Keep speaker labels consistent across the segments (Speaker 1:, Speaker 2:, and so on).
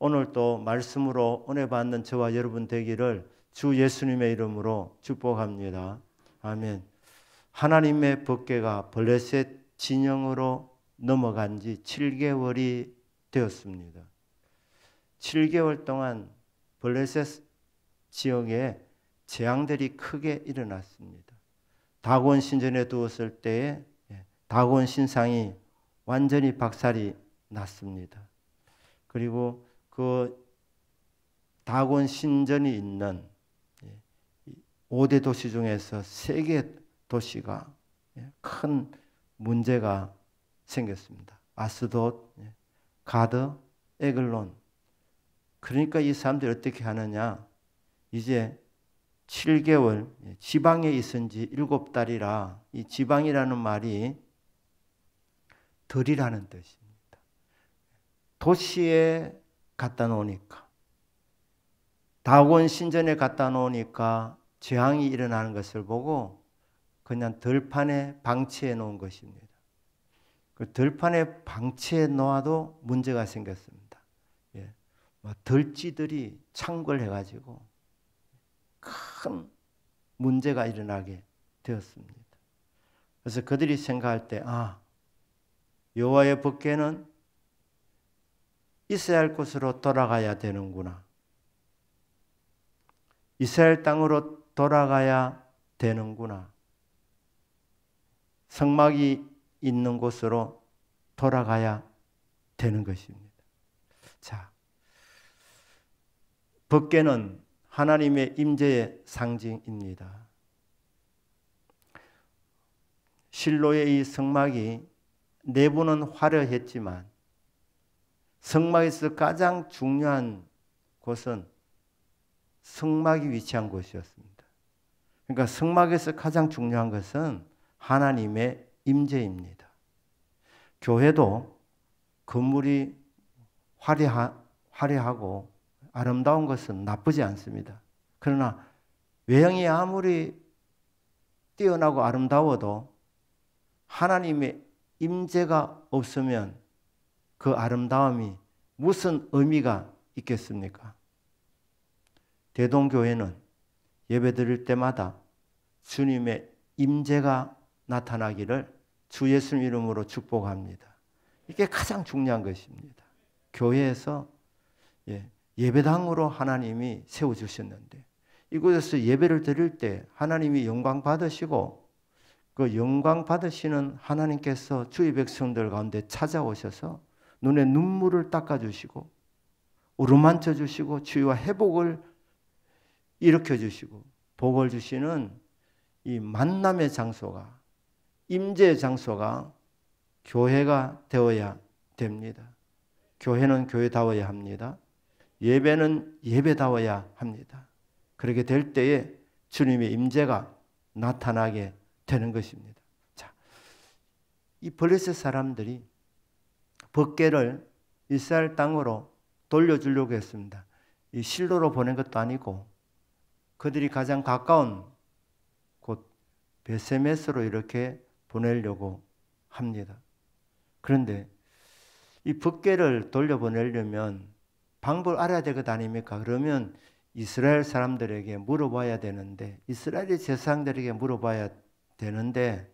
Speaker 1: 오늘 또 말씀으로 은혜 받는 저와 여러분 되기를 주 예수님의 이름으로 축복합니다. 아멘. 하나님의 법궤가 블레셋 진영으로 넘어간 지 7개월이 되었습니다. 7개월 동안 블레셋 지역에 재앙들이 크게 일어났습니다. 다곤 신전에 두었을 때에 다곤 신상이 완전히 박살이 났습니다. 그리고 그 다곤 신전이 있는 5대 도시 중에서 3개 도시가 큰 문제가 생겼습니다. 아스돗, 가드, 에글론. 그러니까 이 사람들이 어떻게 하느냐? 이제 7개월 지방에 있은 지 7달이라 이 지방이라는 말이 들이라는 뜻입니다. 도시에 갖다 놓으니까, 다곤 신전에 갖다 놓으니까 재앙이 일어나는 것을 보고 그냥 들판에 방치해 놓은 것입니다. 그 들판에 방치해 놓아도 문제가 생겼습니다. 들쥐들이 창궐해가지고 큰 문제가 일어나게 되었습니다. 그래서 그들이 생각할 때, 여호와의 법궤는 있어야 할 곳으로 돌아가야 되는구나. 이스라엘 땅으로 돌아가야 되는구나. 성막이 있는 곳으로 돌아가야 되는 것입니다. 자, 법궤는 하나님의 임재의 상징입니다. 실로의 이 성막이 내부는 화려했지만 성막에서 가장 중요한 곳은 성막이 위치한 곳이었습니다. 그러니까 성막에서 가장 중요한 것은 하나님의 임재입니다. 교회도 건물이 화려하고 아름다운 것은 나쁘지 않습니다. 그러나 외형이 아무리 뛰어나고 아름다워도 하나님의 임재가 없으면 그 아름다움이 무슨 의미가 있겠습니까? 대동교회는 예배드릴 때마다 주님의 임재가 나타나기를 주 예수님 이름으로 축복합니다. 이게 가장 중요한 것입니다. 교회에서 예배당으로 하나님이 세워주셨는데 이곳에서 예배를 드릴 때 하나님이 영광 받으시고 그 영광 받으시는 하나님께서 주의 백성들 가운데 찾아오셔서 눈에 눈물을 닦아주시고 어루만져 주시고 치유와 회복을 일으켜주시고 복을 주시는 이 만남의 장소가, 임재의 장소가 교회가 되어야 됩니다. 교회는 교회다워야 합니다. 예배는 예배다워야 합니다. 그렇게 될 때에 주님의 임재가 나타나게 되는 것입니다. 자, 이 블레셋 사람들이 법궤를 이스라엘 땅으로 돌려주려고 했습니다. 이 실로로 보낸 것도 아니고 그들이 가장 가까운 곳 베세메스로 이렇게 보내려고 합니다. 그런데 이 법궤를 돌려보내려면 방법을 알아야 될 것 아닙니까? 그러면 이스라엘 사람들에게 물어봐야 되는데 이스라엘의 제사장들에게 물어봐야 되는데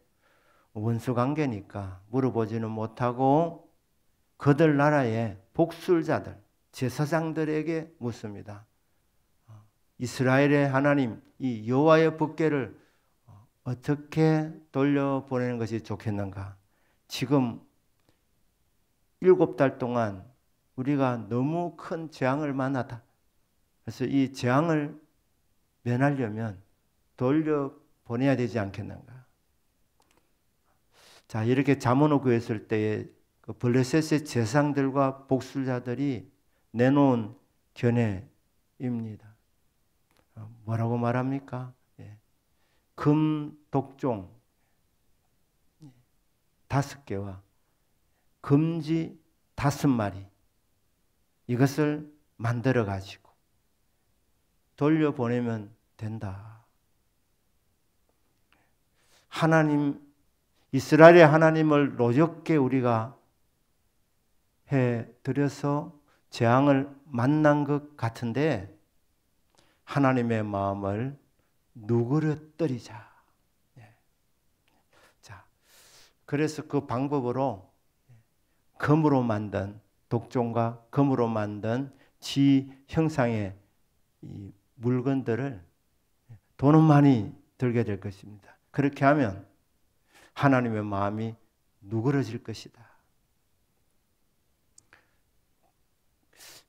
Speaker 1: 원수관계니까 물어보지는 못하고 그들 나라의 복술자들, 제사장들에게 묻습니다. 이스라엘의 하나님, 이 여호와의 법궤를 어떻게 돌려보내는 것이 좋겠는가? 지금 7달 동안 우리가 너무 큰 재앙을 만나다. 그래서 이 재앙을 면하려면 돌려보내야 되지 않겠는가? 자, 이렇게 잠언을 구했을 때에 그 블레셋의 제사장들과 복술자들이 내놓은 견해입니다. 뭐라고 말합니까? 금 독종 5개와 금지 5마리 이것을 만들어 가지고 돌려보내면 된다. 하나님, 이스라엘의 하나님을 노엽게 우리가 해드려서 재앙을 만난 것 같은데 하나님의 마음을 누그러뜨리자. 자, 그래서 그 방법으로 금으로 만든 독종과 금으로 만든 지 형상의 이 물건들을 돈은 많이 들게 될 것입니다. 그렇게 하면 하나님의 마음이 누그러질 것이다.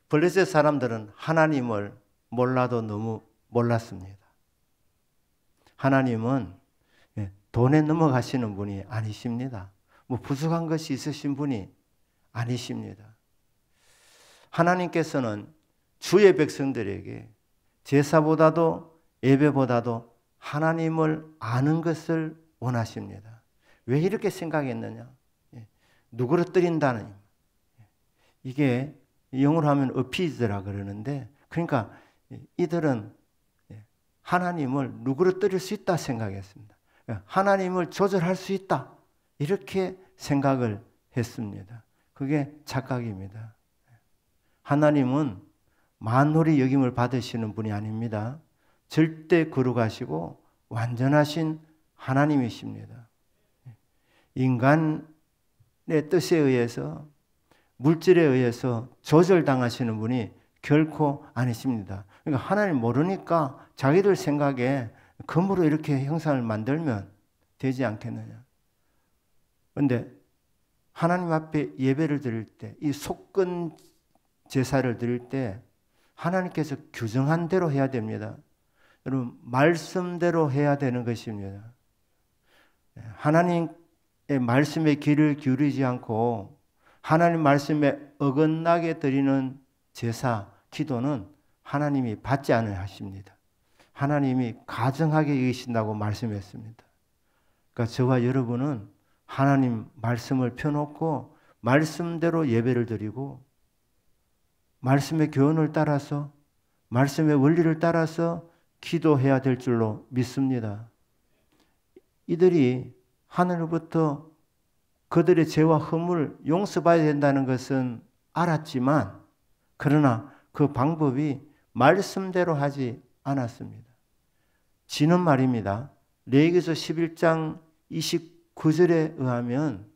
Speaker 1: 블레셋 사람들은 하나님을 몰라도 너무 몰랐습니다. 하나님은 돈에 넘어가시는 분이 아니십니다. 뭐 부족한 것이 있으신 분이 아니십니다. 하나님께서는 주의 백성들에게 제사보다도 예배보다도 하나님을 아는 것을 원하십니다. 왜 이렇게 생각했느냐? 누그러뜨린다는, 이게 영어로 하면 appease라 그러는데, 그러니까 이들은 하나님을 누그러뜨릴 수 있다 생각했습니다. 하나님을 조절할 수 있다 이렇게 생각을 했습니다. 그게 착각입니다. 하나님은 만홀히 여김을 받으시는 분이 아닙니다. 절대 거룩하시고 완전하신 하나님이십니다. 인간의 뜻에 의해서, 물질에 의해서 조절당하시는 분이 결코 아니십니다. 그러니까 하나님 모르니까 자기들 생각에 금으로 이렇게 형상을 만들면 되지 않겠느냐. 그런데 하나님 앞에 예배를 드릴 때, 이 속건 제사를 드릴 때 하나님께서 규정한 대로 해야 됩니다. 여러분, 말씀대로 해야 되는 것입니다. 하나님의 말씀에 귀를 기울이지 않고 하나님 말씀에 어긋나게 드리는 제사, 기도는 하나님이 받지 않으려 하십니다. 하나님이 가증하게 여기신다고 말씀했습니다. 그러니까 저와 여러분은 하나님 말씀을 펴놓고 말씀대로 예배를 드리고 말씀의 교훈을 따라서, 말씀의 원리를 따라서 기도해야 될 줄로 믿습니다. 이들이 하늘로부터 그들의 죄와 허물을 용서받아야 된다는 것은 알았지만, 그러나 그 방법이 말씀대로 하지 않았습니다. 지는 말입니다. 레위기서 11장 29절에 의하면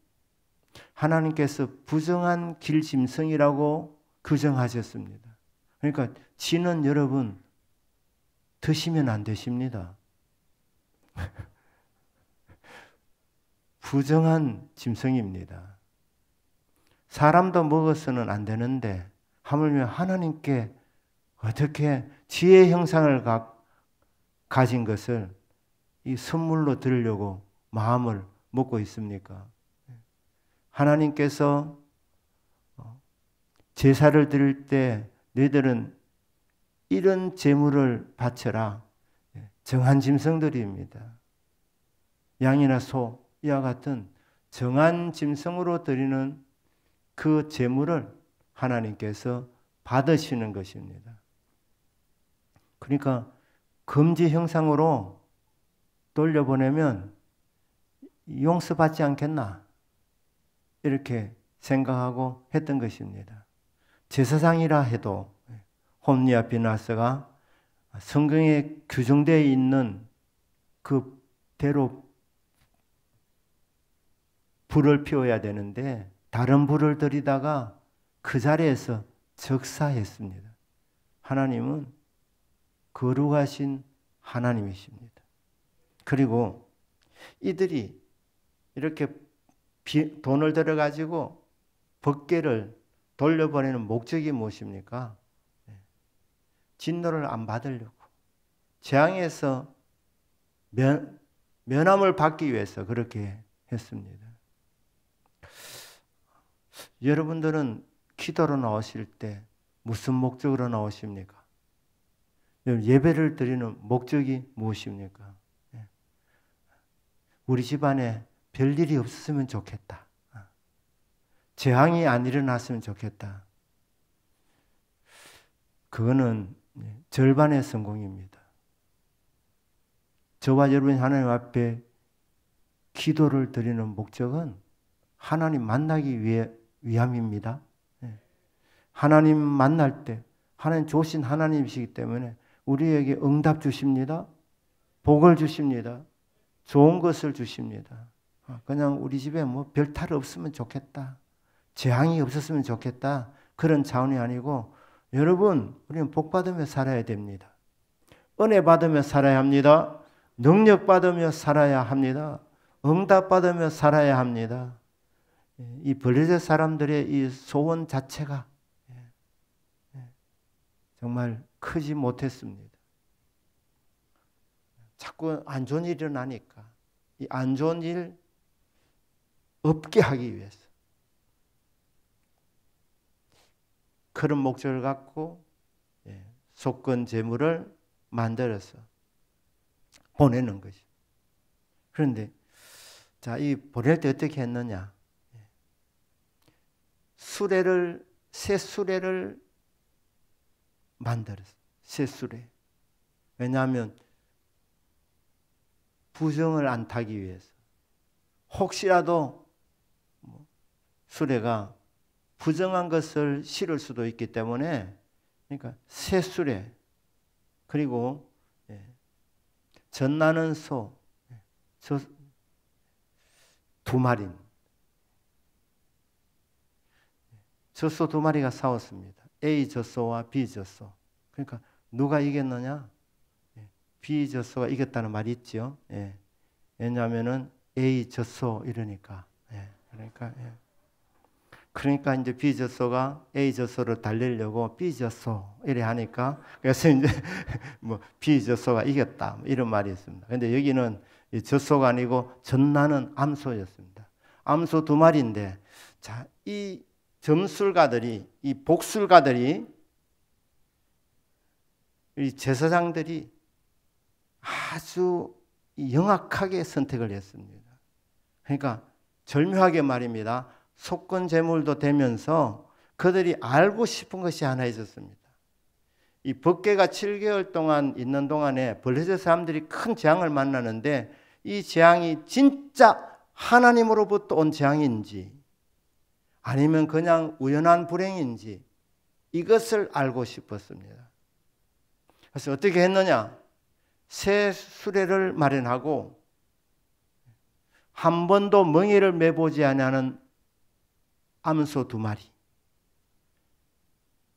Speaker 1: 하나님께서 부정한 길짐승이라고 규정하셨습니다. 그러니까 지는 여러분 드시면 안 되십니다. 부정한 짐승입니다. 사람도 먹어서는 안 되는데 하물며 하나님께 어떻게 지혜의 형상을 가진 것을 이 선물로 드리려고 마음을 먹고 있습니까? 하나님께서 제사를 드릴 때 너희들은 이런 제물을 바쳐라. 정한 짐승들입니다. 양이나 소, 이와 같은 정한 짐승으로 드리는 그 제물을 하나님께서 받으시는 것입니다. 그러니까 금지 형상으로 돌려보내면 용서받지 않겠나 이렇게 생각하고 했던 것입니다. 제사장이라 해도 홈리와 비나스가 성경에 규정되어 있는 그대로 불을 피워야 되는데 다른 불을 들이다가 그 자리에서 적사했습니다. 하나님은 거룩하신 하나님이십니다. 그리고 이들이 이렇게 돈을 들여가지고 법궤를 돌려보내는 목적이 무엇입니까? 진노를 안 받으려고, 재앙에서 면함을 받기 위해서 그렇게 했습니다. 여러분들은 기도로 나오실 때 무슨 목적으로 나오십니까? 예배를 드리는 목적이 무엇입니까? 우리 집안에 별일이 없었으면 좋겠다. 재앙이 안 일어났으면 좋겠다. 그거는 절반의 성공입니다. 저와 여러분이 하나님 앞에 기도를 드리는 목적은 하나님 만나기 위함입니다. 하나님 만날 때 하나님 좋으신 하나님이시기 때문에 우리에게 응답 주십니다. 복을 주십니다. 좋은 것을 주십니다. 그냥 우리 집에 뭐 별 탈 없으면 좋겠다. 재앙이 없었으면 좋겠다. 그런 차원이 아니고 여러분 우리는 복 받으며 살아야 됩니다. 은혜 받으며 살아야 합니다. 능력 받으며 살아야 합니다. 응답 받으며 살아야 합니다. 이 블레셋 사람들의 이 소원 자체가 정말 크지 못했습니다. 자꾸 안 좋은 일이 일어나니까 이 안 좋은 일 없게 하기 위해서 그런 목적을 갖고 속건 제물을 만들어서 보내는 것이. 그런데 자, 이 보낼 때 어떻게 했느냐? 새 수레를 만들었어. 새 수레. 왜냐하면 부정을 안 타기 위해서. 혹시라도 수레가 부정한 것을 실을 수도 있기 때문에 그러니까 새 수레 그리고 젖나는 소 두 마리 젖소 두 마리가 싸웠습니다. A 젖소와 B 젖소. 그러니까 누가 이겼느냐? B 젖소가 이겼다는 말이 있죠. 왜냐하면은 A 젖소 이러니까. 그러니까 이제 B 젖소가 A 젖소를 달리려고 B 젖소 이래 하니까 그래서 이제 뭐 B 젖소가 이겼다 이런 말이 있습니다. 그런데 여기는 젖소가 아니고 젖나는 암소였습니다. 암소 두 마리인데 자, 이 점술가들이 이 복술가들이 이 제사장들이 아주 영악하게 선택을 했습니다. 그러니까 절묘하게 말입니다. 속건 제물도 되면서 그들이 알고 싶은 것이 하나 있었습니다. 이 법궤가 7개월 동안 있는 동안에 블레셋 사람들이 큰 재앙을 만나는데 이 재앙이 진짜 하나님으로부터 온 재앙인지 아니면 그냥 우연한 불행인지 이것을 알고 싶었습니다. 그래서 어떻게 했느냐? 새 수레를 마련하고 한 번도 멍에를 매보지 않은 암소 두 마리.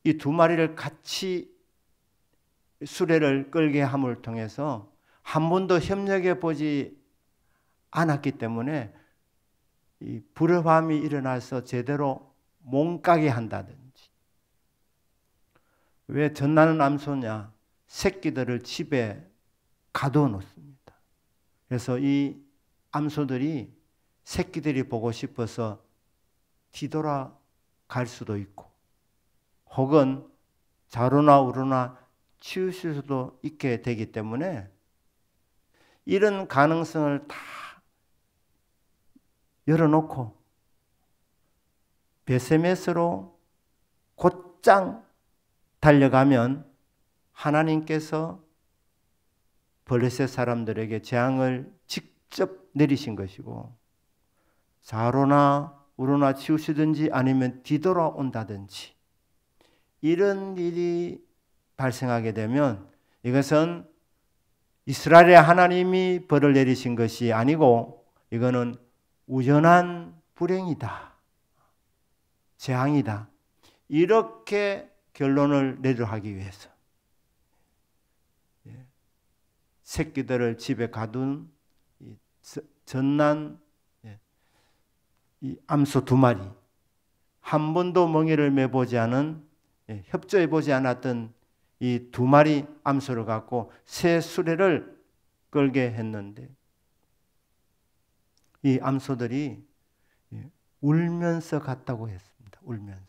Speaker 1: 이 두 마리를 같이 수레를 끌게 함을 통해서 한 번도 협력해 보지 않았기 때문에 이 불협화음이 일어나서 제대로 몸가게 한다든지. 왜 젖나는 암소냐? 새끼들을 집에 가둬 놓습니다. 그래서 이 암소들이 새끼들이 보고 싶어서 뒤돌아갈 수도 있고 혹은 좌로나 우로나 치우실 수도 있게 되기 때문에 이런 가능성을 다 열어놓고 베세메스로 곧장 달려가면 하나님께서 블레셋 사람들에게 재앙을 직접 내리신 것이고 좌로나 우로나 치우시든지 아니면 뒤돌아온다든지 이런 일이 발생하게 되면 이것은 이스라엘의 하나님이 벌을 내리신 것이 아니고 이거는 우연한 불행이다. 재앙이다. 이렇게 결론을 내려 하기 위해서 새끼들을 집에 가둔 젖난 이 암소 두 마리, 한 번도 멍에를 매보지 않은 협조해 보지 않았던 이 두 마리 암소를 갖고 새 수레를 끌게 했는데 이 암소들이 울면서 갔다고 했습니다. 울면서.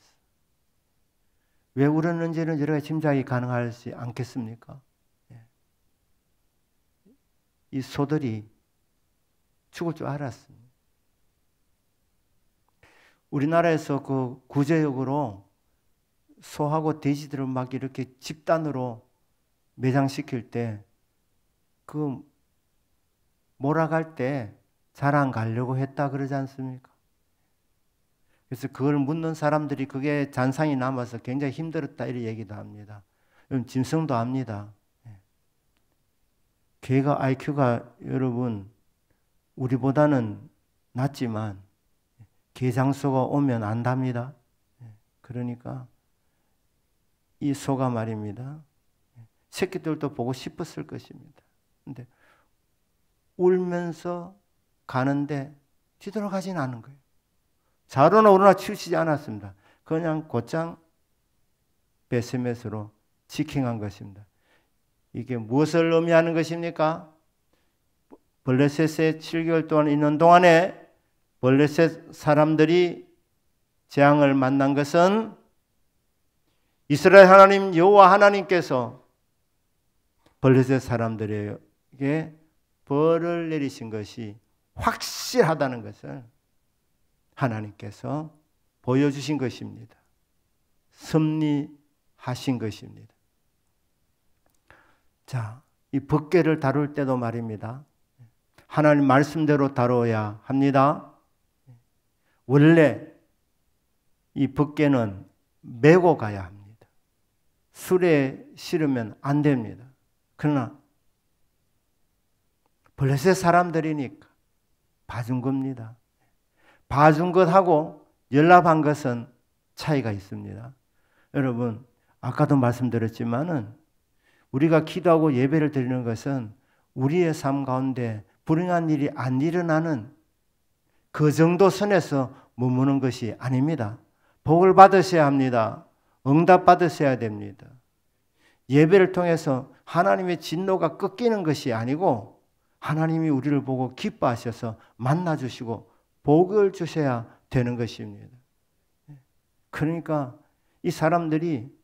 Speaker 1: 왜 울었는지는 여러 가지 짐작이 가능하지 않겠습니까? 이 소들이 죽을 줄 알았습니다. 우리나라에서 그 구제역으로 소하고 돼지들을 막 이렇게 집단으로 매장시킬 때 그 몰아갈 때 잘 안 가려고 했다 그러지 않습니까? 그래서 그걸 묻는 사람들이 그게 잔상이 남아서 굉장히 힘들었다 이런 얘기도 합니다. 짐승도 합니다. 개가 IQ가 여러분 우리보다는 낮지만 개 장수가 오면 안답니다. 그러니까 이 소가 말입니다. 새끼들도 보고 싶었을 것입니다. 근데 울면서 가는데 뒤돌아가지는 않은 거예요. 좌로나 우로나 치우치지 않았습니다. 그냥 곧장 베스멧으로 직행한 것입니다. 이게 무엇을 의미하는 것입니까? 블레셋에 7개월 동안 있는 동안에 블레셋 사람들이 재앙을 만난 것은 이스라엘 하나님 여호와 하나님께서 블레셋 사람들에게 벌을 내리신 것이 확실하다는 것을 하나님께서 보여주신 것입니다. 섭리하신 것입니다. 자, 이 법궤를 다룰 때도 말입니다. 하나님 말씀대로 다뤄야 합니다. 원래 이 법궤는 메고 가야 합니다. 술에 실으면 안 됩니다. 그러나 블레셋 사람들이니까 봐준 겁니다. 봐준 것하고 연락한 것은 차이가 있습니다. 여러분, 아까도 말씀드렸지만은 우리가 기도하고 예배를 드리는 것은 우리의 삶 가운데 불행한 일이 안 일어나는 그 정도 선에서 머무는 것이 아닙니다. 복을 받으셔야 합니다. 응답 받으셔야 됩니다. 예배를 통해서 하나님의 진노가 꺾이는 것이 아니고 하나님이 우리를 보고 기뻐하셔서 만나주시고 복을 주셔야 되는 것입니다. 그러니까 이 사람들이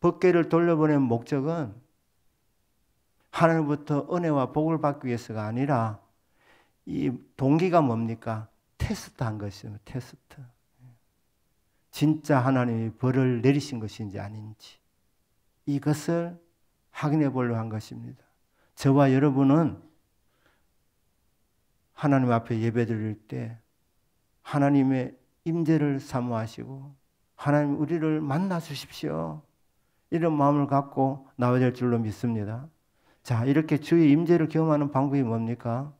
Speaker 1: 법궤를 돌려보낸 목적은 하나님부터 은혜와 복을 받기 위해서가 아니라 이 동기가 뭡니까? 테스트한 것이에요. 테스트. 진짜 하나님이 벌을 내리신 것인지 아닌지 이것을 확인해 보려고 한 것입니다. 저와 여러분은 하나님 앞에 예배드릴 때 하나님의 임재를 사모하시고 하나님 우리를 만나 주십시오. 이런 마음을 갖고 나와야 될 줄로 믿습니다. 자, 이렇게 주의 임재를 경험하는 방법이 뭡니까?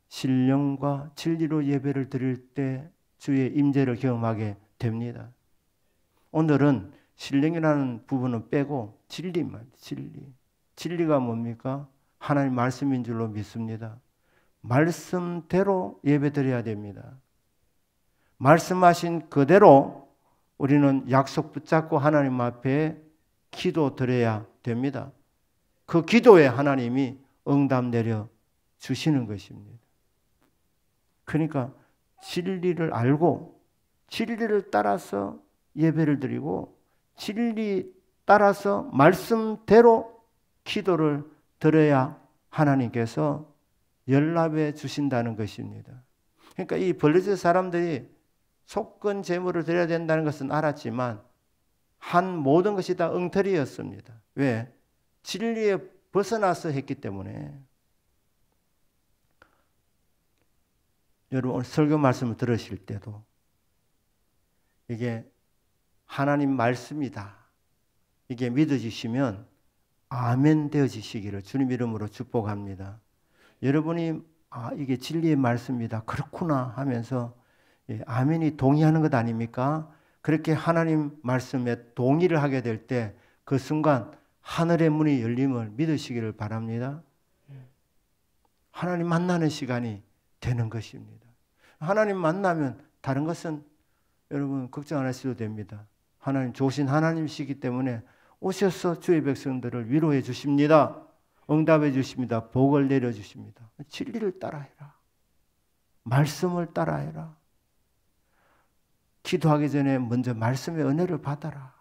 Speaker 1: 신령과 진리로 예배를 드릴 때 주의 임재를 경험하게 됩니다. 오늘은 신령이라는 부분은 빼고 진리만, 진리. 진리가 뭡니까? 하나님 말씀인 줄로 믿습니다. 말씀대로 예배 드려야 됩니다. 말씀하신 그대로 우리는 약속 붙잡고 하나님 앞에 기도 드려야 됩니다. 그 기도에 하나님이 응답 내려 주시는 것입니다. 그러니까 진리를 알고 진리를 따라서 예배를 드리고 진리 따라서 말씀대로 기도를 드려야 하나님께서 연락해 주신다는 것입니다. 그러니까 이 블레셋 사람들이 속건 제물을 드려야 된다는 것은 알았지만 한 모든 것이 다 엉터리였습니다. 왜? 진리에 벗어나서 했기 때문에. 여러분 오늘 설교 말씀을 들으실 때도 이게 하나님 말씀이다. 이게 믿어지시면 아멘 되어지시기를 주님 이름으로 축복합니다. 여러분이 이게 진리의 말씀이다. 그렇구나 하면서 아멘이 동의하는 것 아닙니까? 그렇게 하나님 말씀에 동의를 하게 될 때 그 순간 하늘의 문이 열림을 믿으시기를 바랍니다. 하나님 만나는 시간이 되는 것입니다. 하나님 만나면 다른 것은 여러분 걱정 안 하셔도 됩니다. 하나님 좋으신 하나님이시기 때문에 오셔서 주의 백성들을 위로해 주십니다. 응답해 주십니다. 복을 내려 주십니다. 진리를 따라해라. 말씀을 따라해라. 기도하기 전에 먼저 말씀의 은혜를 받아라.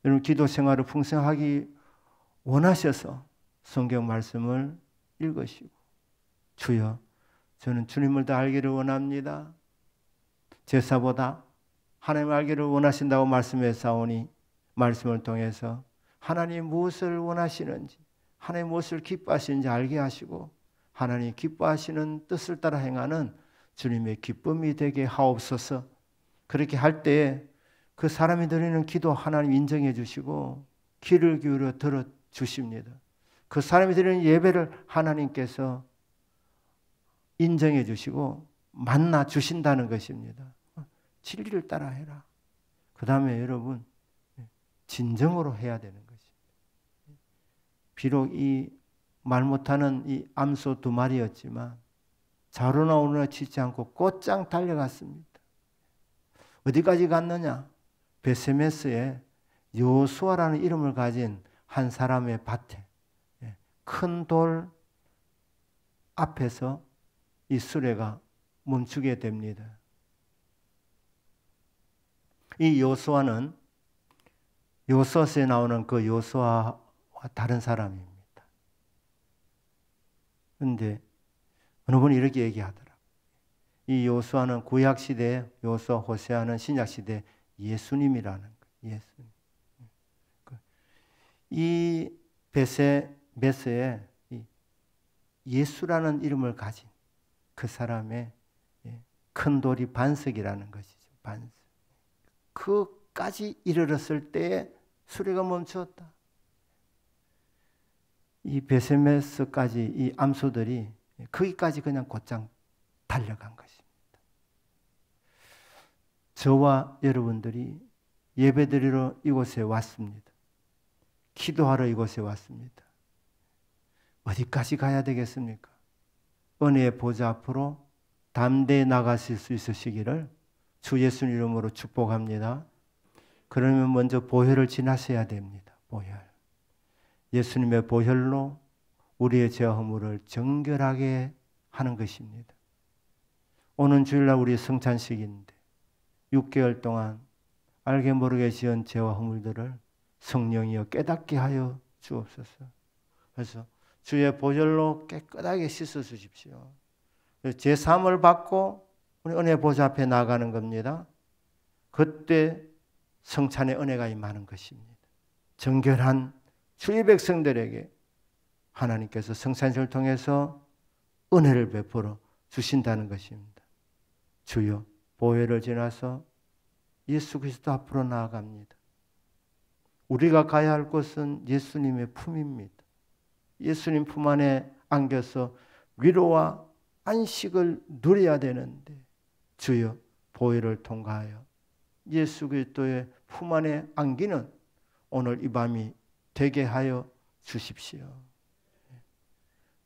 Speaker 1: 여러분 기도 생활을 풍성하기 원하셔서 성경 말씀을 읽으시고 주여 저는 주님을 더 알기를 원합니다. 제사보다 하나님을 알기를 원하신다고 말씀했사오니 말씀을 통해서 하나님 무엇을 원하시는지 하나님 무엇을 기뻐하시는지 알게 하시고 하나님 기뻐하시는 뜻을 따라 행하는 주님의 기쁨이 되게 하옵소서. 그렇게 할 때에 그 사람이 드리는 기도 하나님 인정해 주시고 귀를 기울여 들어 주십니다. 그 사람이 드리는 예배를 하나님께서 인정해 주시고 만나 주신다는 것입니다. 진리를 따라 해라. 그 다음에 여러분 진정으로 해야 되는 것입니다. 비록 이 말 못하는 이 암소 2마리였지만 자로나 오르나 치지 않고 곧장 달려갔습니다. 어디까지 갔느냐? 베세메스에 여호수아라는 이름을 가진 한 사람의 밭에 큰 돌 앞에서 이 수레가 멈추게 됩니다. 이 여호수아는 여호수아서에 나오는 그 여호수아와 다른 사람입니다. 그런데 어느 분이 이렇게 얘기하더라. 이 여호수아는 구약 시대, 여호수아 호세아는 신약 시대 예수님이라는 거예요. 예수님. 이 베세메스에 예수라는 이름을 가진 그 사람의 큰 돌이 반석이라는 것이죠. 반석. 그까지 이르렀을 때에 수레가 멈추었다. 이 베세메스까지 이 암소들이 거기까지 그냥 곧장 달려간 것입니다. 저와 여러분들이 예배드리러 이곳에 왔습니다. 기도하러 이곳에 왔습니다. 어디까지 가야 되겠습니까? 은혜의 보좌 앞으로 담대히 나가실 수 있으시기를 주 예수님 이름으로 축복합니다. 그러면 먼저 보혈을 지나셔야 됩니다. 보혈. 예수님의 보혈로 우리의 죄와 허물을 정결하게 하는 것입니다. 오는 주일날 우리 성찬식인데 6개월 동안 알게 모르게 지은 죄와 허물들을 성령이여 깨닫게 하여 주옵소서. 그래서 주의 보혈로 깨끗하게 씻어 주십시오. 제 사함을 받고 우리 은혜 보좌 앞에 나가는 겁니다. 그때 성찬의 은혜가 임하는 것입니다. 정결한 주의 백성들에게 하나님께서 성찬식을 통해서 은혜를 베풀어 주신다는 것입니다. 주여 보혈을 지나서 예수 그리스도 앞으로 나아갑니다. 우리가 가야 할 곳은 예수님의 품입니다. 예수님 품 안에 안겨서 위로와 안식을 누려야 되는데 주여 보혈을 통과하여 예수 그리스도의 품 안에 안기는 오늘 이 밤이 되게 하여 주십시오.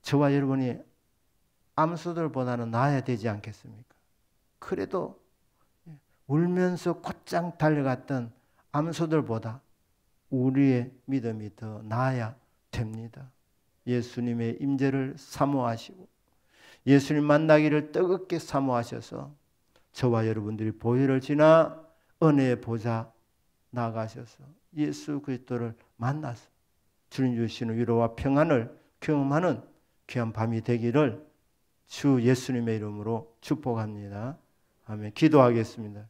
Speaker 1: 저와 여러분이 암소들보다는 나아야 되지 않겠습니까? 그래도 울면서 곧장 달려갔던 암소들보다 우리의 믿음이 더 나아야 됩니다. 예수님의 임재를 사모하시고 예수님 만나기를 뜨겁게 사모하셔서 저와 여러분들이 보혈을 지나 은혜의 보좌 나가셔서 예수 그리스도를 만나서 주님 주시는 위로와 평안을 경험하는 귀한 밤이 되기를 주 예수님의 이름으로 축복합니다. 아멘. 기도하겠습니다.